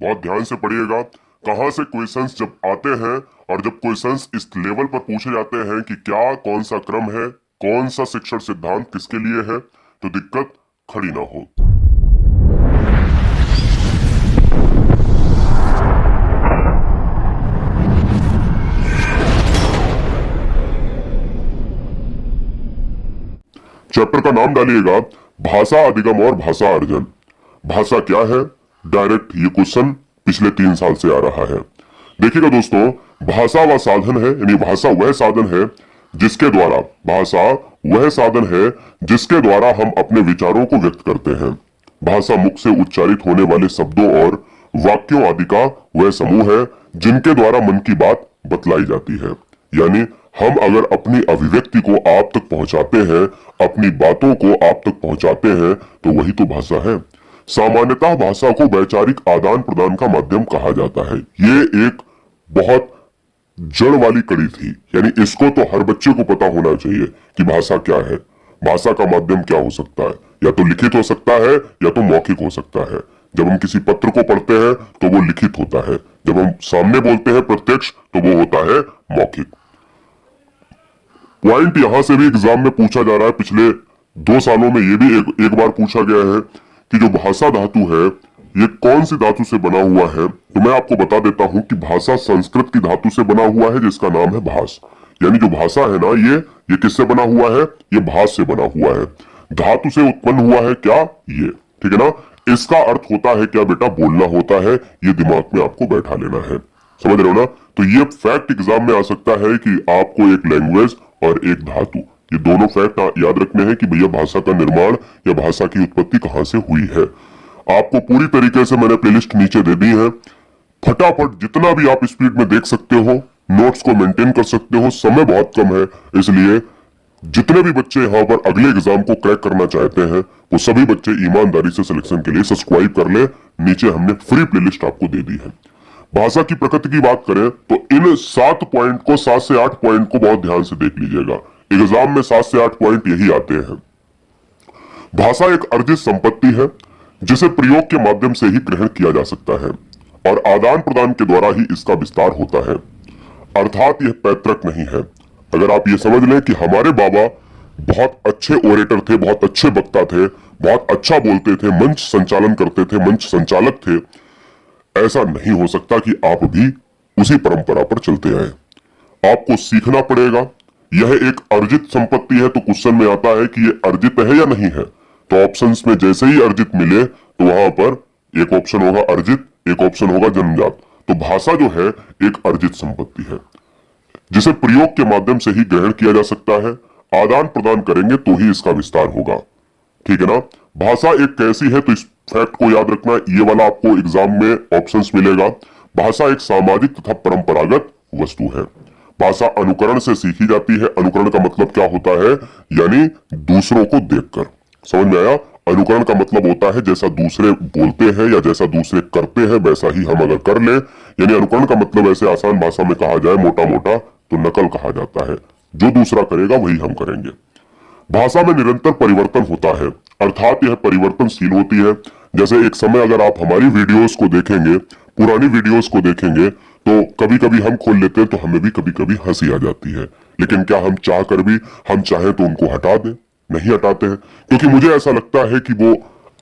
बहुत ध्यान से पढ़िएगा। कहाँ से क्वेश्चंस जब आते हैं और जब क्वेश्चंस इस लेवल पर पूछे जाते हैं कि क्या कौन सा क्रम है, कौन सा शिक्षण सिद्धांत किसके लिए है, तो दिक्कत खड़ी ना हो। चैप्टर का नाम डालिएगा भाषा अधिगम और भाषा अर्जन। भाषा क्या है, डायरेक्ट ये क्वेश्चन पिछले 3 साल से आ रहा है। देखिएगा दोस्तों, भाषा वह साधन है, यानी भाषा वह साधन है जिसके द्वारा हम अपने विचारों को व्यक्त करते हैं। भाषा मुख से उच्चारित होने वाले शब्दों और वाक्यों आदि का वह समूह है जिनके द्वारा मन की बात बतलाई जाती है। यानी हम अगर अपनी अभिव्यक्ति को आप तक पहुंचाते हैं, अपनी बातों को आप तक पहुंचाते हैं, तो वही तो भाषा है। सामान्यतः भाषा को वैचारिक आदान प्रदान का माध्यम कहा जाता है। ये एक बहुत जड़ वाली कड़ी थी, यानी इसको तो हर बच्चे को पता होना चाहिए कि भाषा क्या है। भाषा का माध्यम क्या हो सकता है, या तो लिखित हो सकता है या तो मौखिक हो सकता है। जब हम किसी पत्र को पढ़ते हैं तो वो लिखित होता है, जब हम सामने बोलते हैं प्रत्यक्ष तो वो होता है मौखिक। पॉइंट यहां से भी एग्जाम में पूछा जा रहा है, पिछले 2 सालों में ये भी एक बार पूछा गया है कि जो भाषा धातु है ये कौन सी धातु से बना हुआ है। तो मैं आपको बता देता हूं कि भाषा संस्कृत की धातु से बना हुआ है जिसका नाम है भाष। यानी जो भाषा है ना, ये किससे बना हुआ है, ये भाष से बना हुआ है। धातु से उत्पन्न हुआ है क्या, ये ठीक है ना। इसका अर्थ होता है क्या बेटा, बोलना होता है। ये दिमाग में आपको बैठा लेना है, समझ रहे हो ना। तो ये फैक्ट एग्जाम में आ सकता है कि आपको एक लैंग्वेज और एक धातु, ये दोनों फैक्ट याद रखने हैं कि भैया भाषा का निर्माण या भाषा की उत्पत्ति कहां से हुई है। आपको पूरी तरीके से मैंने प्लेलिस्ट नीचे दे दी है। फटाफट जितना भी आप स्पीड में देख सकते हो, नोट्स को मेंटेन कर सकते हो। समय बहुत कम है, इसलिए जितने भी बच्चे यहाँ पर अगले एग्जाम को क्रैक करना चाहते हैं वो सभी बच्चे ईमानदारी से सिलेक्शन के लिए सब्सक्राइब कर ले। नीचे हमने फ्री प्लेलिस्ट आपको दे दी है। भाषा की प्रकृति की बात करें तो इन 7 पॉइंट को, 7 से 8 पॉइंट को बहुत ध्यान से देख लीजिएगा। एग्जाम में 7 से 8 पॉइंट यही आते हैं। भाषा एक अर्जित संपत्ति है जिसे प्रयोग के माध्यम से ही ग्रहण किया जा सकता है और आदान प्रदान के द्वारा ही इसका विस्तार होता है। अर्थात यह पैतृक नहीं है। अगर आप ये समझ लें कि हमारे बाबा बहुत अच्छे ओरेटर थे, बहुत अच्छे वक्ता थे, बहुत अच्छा बोलते थे, मंच संचालन करते थे, मंच संचालक थे, ऐसा नहीं हो सकता कि आप भी उसी परंपरा पर चलते आए। आपको सीखना पड़ेगा। यह एक अर्जित संपत्ति है, तो क्वेश्चन में आता है कि यह अर्जित है या नहीं है। तो ऑप्शंस में जैसे ही अर्जित मिले तो वहां पर एक ऑप्शन होगा अर्जित, एक ऑप्शन होगा जन्मजात। तो भाषा जो है एक अर्जित संपत्ति है जिसे प्रयोग के माध्यम से ही ग्रहण किया जा सकता है। आदान प्रदान करेंगे तो ही इसका विस्तार होगा, ठीक है ना। भाषा एक कैसी है, तो इस फैक्ट को याद रखना। ये वाला आपको एग्जाम में ऑप्शंस मिलेगा। भाषा एक सामाजिक तथा परंपरागत वस्तु है। भाषा अनुकरण से सीखी जाती है। अनुकरण का मतलब क्या होता है, यानी दूसरों को देखकर। समझ में आया। अनुकरण का मतलब होता है जैसा दूसरे बोलते हैं या जैसा दूसरे करते हैं वैसा ही हम अगर कर ले। यानी अनुकरण का मतलब ऐसे आसान भाषा में कहा जाए, मोटा मोटा, तो नकल कहा जाता है। जो दूसरा करेगा वही हम करेंगे। भाषा में निरंतर परिवर्तन होता है, अर्थात यह परिवर्तनशील होती है। जैसे एक समय अगर आप हमारी वीडियोस को देखेंगे, पुरानी वीडियोस को देखेंगे, तो कभी कभी हम खोल लेते हैं तो हमें भी कभी कभी हंसी आ जाती है। लेकिन क्या हम चाह कर भी हम चाहें तो उनको हटा दें? नहीं हटाते हैं, क्योंकि मुझे ऐसा लगता है कि वो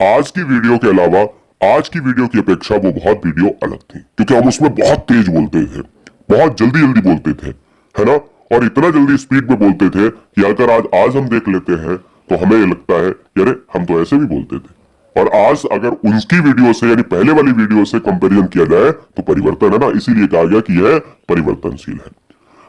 आज की वीडियो के अलावा, आज की वीडियो की अपेक्षा वो बहुत वीडियो अलग थी। क्योंकि हम उसमें बहुत तेज बोलते थे, बहुत जल्दी जल्दी बोलते थे, है ना। और इतना जल्दी स्पीड में बोलते थे कि अगर आज हम देख लेते हैं तो हमें ये लगता है यार हम तो ऐसे भी बोलते थे। और आज अगर उनकी वीडियो से, यानी पहले वाली वीडियो से कंपैरिजन किया जाए तो परिवर्तन है ना। इसीलिए कहा गया कि यह परिवर्तनशील है।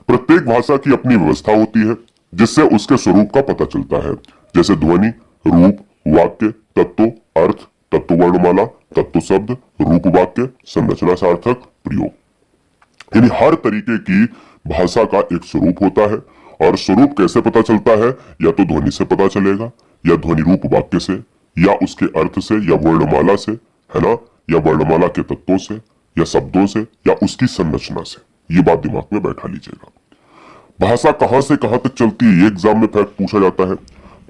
प्रत्येक भाषा की अपनी व्यवस्था होती है जिससे उसके स्वरूप का पता चलता है। जैसे ध्वनि, रूप, वाक्य, तत्व, अर्थ, तत्व वर्णमाला, तत्व शब्द, रूप वाक्य, संरचना सार्थक, प्रयोग। यानी हर तरीके की भाषा का एक स्वरूप होता है। और स्वरूप कैसे पता चलता है, या तो ध्वनि से पता चलेगा, या ध्वनि रूप वाक्य से, या उसके अर्थ से, या वर्णमाला से, है ना, या वर्णमाला के तत्वों से, या शब्दों से, या उसकी संरचना से। ये बात दिमाग में बैठा लीजिएगा। भाषा कहां से कहां तक चलती है, ये एग्जाम में फैक्ट पूछा जाता है।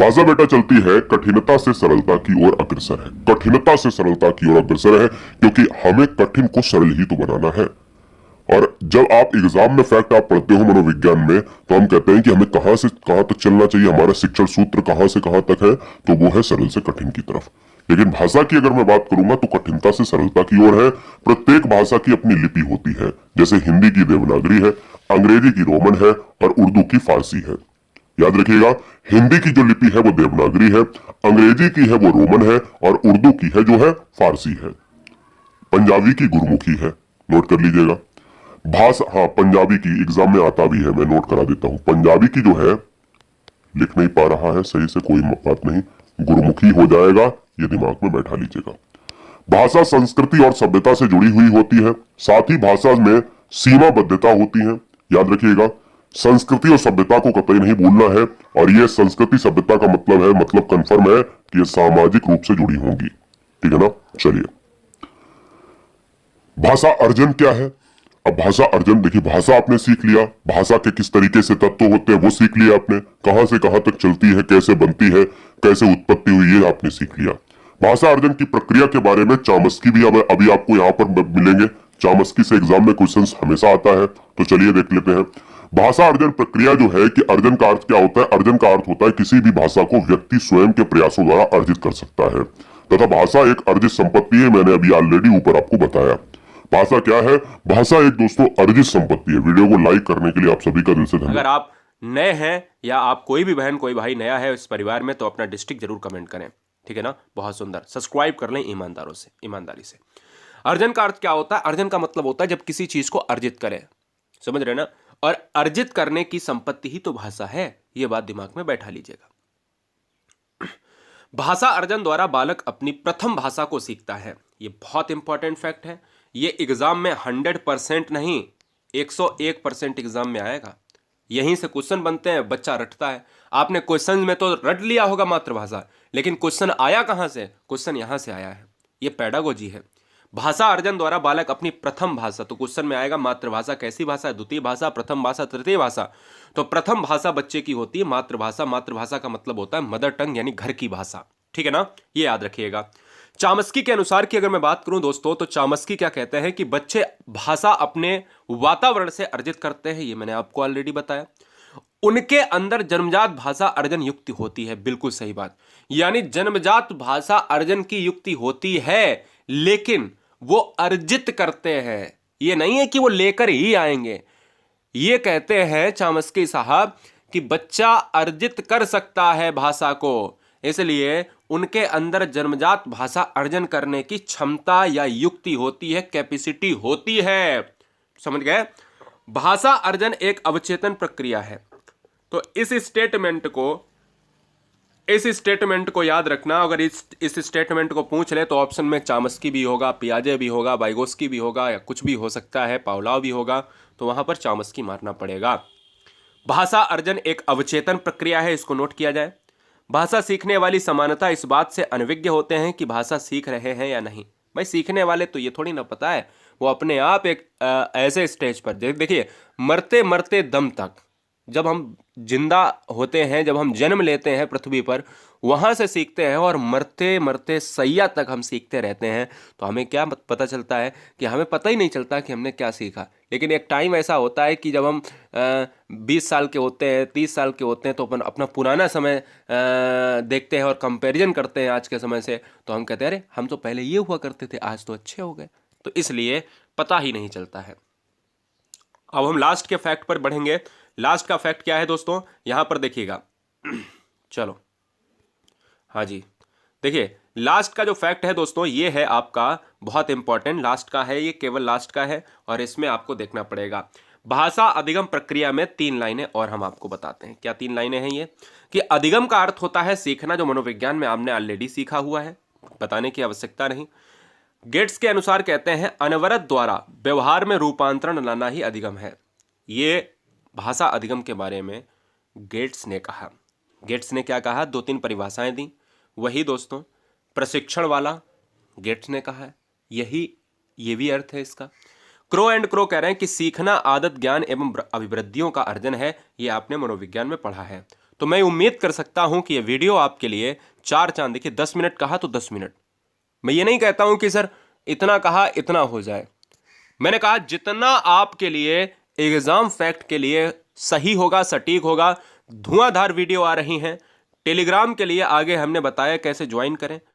भाषा बेटा चलती है कठिनता से सरलता की ओर अग्रसर है, कठिनता से सरलता की ओर अग्रसर है, क्योंकि हमें कठिन को सरल ही तो बनाना है। और जब आप एग्जाम में फैक्ट आप पढ़ते हो मनोविज्ञान में, तो हम कहते हैं कि हमें कहां से कहां तक चलना चाहिए, हमारा शिक्षण सूत्र कहां से कहां तक है, तो वो है सरल से कठिन की तरफ। लेकिन भाषा की अगर मैं बात करूंगा तो कठिनता से सरलता की ओर है। प्रत्येक भाषा की अपनी लिपि होती है, जैसे हिंदी की देवनागरी है, अंग्रेजी की रोमन है और उर्दू की फारसी है। याद रखिएगा, हिंदी की जो लिपि है वो देवनागरी है, अंग्रेजी की है वो रोमन है और उर्दू की है जो है फारसी है। पंजाबी की गुरमुखी है, नोट कर लीजिएगा। भाषा, हाँ पंजाबी की एग्जाम में आता भी है, मैं नोट करा देता हूं। पंजाबी की जो है, लिख नहीं पा रहा है सही से, कोई बात नहीं, गुरमुखी हो जाएगा, ये दिमाग में बैठा लीजिएगा। भाषा संस्कृति और सभ्यता से जुड़ी हुई होती है, साथ ही भाषा में सीमाबद्धता होती है। याद रखिएगा, संस्कृति और सभ्यता को कतई नहीं भूलना है, और ये संस्कृति सभ्यता का मतलब है, मतलब कंफर्म है कि ये सामाजिक रूप से जुड़ी होंगी। ठीक है ना। चलिए, भाषा अर्जन क्या है। अब भाषा अर्जन देखिए, भाषा आपने सीख लिया, भाषा के किस तरीके से तत्व होते हैं वो सीख लिया आपने, कहां से कहां तक चलती है, कैसे बनती है, कैसे उत्पत्ति हुई, ये आपने सीख लिया। भाषा अर्जन की प्रक्रिया के बारे में चामस्की भी अभी आपको यहाँ पर मिलेंगे। चामस्की से एग्जाम में क्वेश्चन हमेशा आता है, तो चलिए देख लेते हैं। भाषा अर्जन प्रक्रिया जो है कि अर्जन का अर्थ क्या होता है। अर्जन का अर्थ होता है किसी भी भाषा को व्यक्ति स्वयं के प्रयासों द्वारा अर्जित कर सकता है, तथा भाषा एक अर्जित संपत्ति है। मैंने अभी ऑलरेडी ऊपर आपको बताया। भाषा क्या है। भाषा एक दोस्तों अर्जित संपत्ति है। वीडियो को लाइक करने के लिए आप सभी का दिल से धन्यवाद। अगर आप नए हैं या आप कोई भी बहन कोई भाई नया है इस परिवार में, तो अपना डिस्ट्रिक्ट जरूर कमेंट करें, ठीक है ना। बहुत सुंदर, सब्सक्राइब कर लें ईमानदारी से। अर्जन का अर्थ क्या होता है। अर्जन का मतलब होता है जब किसी चीज को अर्जित करें, समझ रहे ना। और अर्जित करने की संपत्ति ही तो भाषा है, यह बात दिमाग में बैठा लीजिएगा। भाषा अर्जन द्वारा बालक अपनी प्रथम भाषा को सीखता है। यह बहुत इंपॉर्टेंट फैक्ट है। ये एग्जाम में 100% नहीं, 101% एग्जाम में आएगा। यहीं से क्वेश्चन बनते हैं, बच्चा रटता है। आपने क्वेश्चन में तो रट लिया होगा मातृभाषा, लेकिन क्वेश्चन आया कहां से। क्वेश्चन यहां से आया है, ये पेडागोजी है। भाषा अर्जन द्वारा बालक अपनी प्रथम भाषा, तो क्वेश्चन में आएगा मातृभाषा कैसी भाषा, द्वितीय भाषा, प्रथम भाषा, तृतीय भाषा। तो प्रथम भाषा बच्चे की होती है मातृभाषा। मातृभाषा का मतलब होता है मदर टंग, यानी घर की भाषा, ठीक है ना। ये याद रखिएगा। चामस्की के अनुसार की अगर मैं बात करूं दोस्तों, तो चामस्की क्या कहते हैं कि बच्चे भाषा अपने वातावरण से अर्जित करते हैं। ये मैंने आपको ऑलरेडी बताया। उनके अंदर जन्मजात भाषा अर्जन युक्ति होती है। बिल्कुल सही बात, यानी जन्मजात भाषा अर्जन की युक्ति होती है, लेकिन वो अर्जित करते हैं। ये नहीं है कि वो लेकर ही आएंगे। ये कहते हैं चामस्की साहब कि बच्चा अर्जित कर सकता है भाषा को, इसलिए उनके अंदर जन्मजात भाषा अर्जन करने की क्षमता या युक्ति होती है, कैपेसिटी होती है। समझ गए। भाषा अर्जन एक अवचेतन प्रक्रिया है। तो इस स्टेटमेंट को याद रखना। अगर इस स्टेटमेंट को पूछ ले तो ऑप्शन में चामस्की भी होगा, पियाजे भी होगा, वाइगोस्की भी होगा, या कुछ भी हो सकता है, पावलोव भी होगा, तो वहां पर चामस्की मारना पड़ेगा। भाषा अर्जन एक अवचेतन प्रक्रिया है, इसको नोट किया जाए। भाषा सीखने वाली समानता इस बात से अनभिज्ञ होते हैं कि भाषा सीख रहे हैं या नहीं। भाई सीखने वाले तो ये थोड़ी ना पता है, वो अपने आप एक ऐसे स्टेज पर देखिए, मरते मरते दम तक, जब हम जिंदा होते हैं, जब हम जन्म लेते हैं पृथ्वी पर, वहां से सीखते हैं, और मरते मरते सैया तक हम सीखते रहते हैं। तो हमें क्या पता चलता है कि हमें पता ही नहीं चलता कि हमने क्या सीखा। लेकिन एक टाइम ऐसा होता है कि जब हम 20 साल के होते हैं, 30 साल के होते हैं, तो अपन अपना पुराना समय देखते हैं और कंपैरिजन करते हैं आज के समय से, तो हम कहते हैं अरे हम तो पहले ये हुआ करते थे, आज तो अच्छे हो गए। तो इसलिए पता ही नहीं चलता है। अब हम लास्ट के फैक्ट पर बढ़ेंगे। लास्ट का फैक्ट क्या है दोस्तों, यहां पर देखिएगा। चलो, हाँ जी, देखिए लास्ट का जो फैक्ट है दोस्तों, ये है आपका बहुत इंपॉर्टेंट। लास्ट का है ये, केवल लास्ट का है, और इसमें आपको देखना पड़ेगा। भाषा अधिगम प्रक्रिया में 3 लाइनें और हम आपको बताते हैं। क्या 3 लाइनें हैं ये, कि अधिगम का अर्थ होता है सीखना, जो मनोविज्ञान में आपने ऑलरेडी सीखा हुआ है, बताने की आवश्यकता नहीं। गेट्स के अनुसार कहते हैं अनवरत द्वारा व्यवहार में रूपांतरण लाना ही अधिगम है। ये भाषा अधिगम के बारे में गेट्स ने कहा। गेट्स ने क्या कहा, 2-3 परिभाषाएं दी। वही दोस्तों प्रशिक्षण वाला गेट्स ने कहा है, ये भी अर्थ है इसका। क्रो एंड क्रो कह रहे हैं कि सीखना आदत, ज्ञान एवं अभिवृद्धियों का अर्जन है। ये आपने मनोविज्ञान में पढ़ा है। तो मैं उम्मीद कर सकता हूं कि यह वीडियो आपके लिए 4 चांद, देखिए 10 मिनट कहा तो 10 मिनट। मैं ये नहीं कहता हूं कि सर इतना कहा इतना हो जाए, मैंने कहा जितना आपके लिए एग्जाम फैक्ट के लिए सही होगा, सटीक होगा। धुआंधार वीडियो आ रही हैं। टेलीग्राम के लिए आगे हमने बताया कैसे ज्वाइन करें।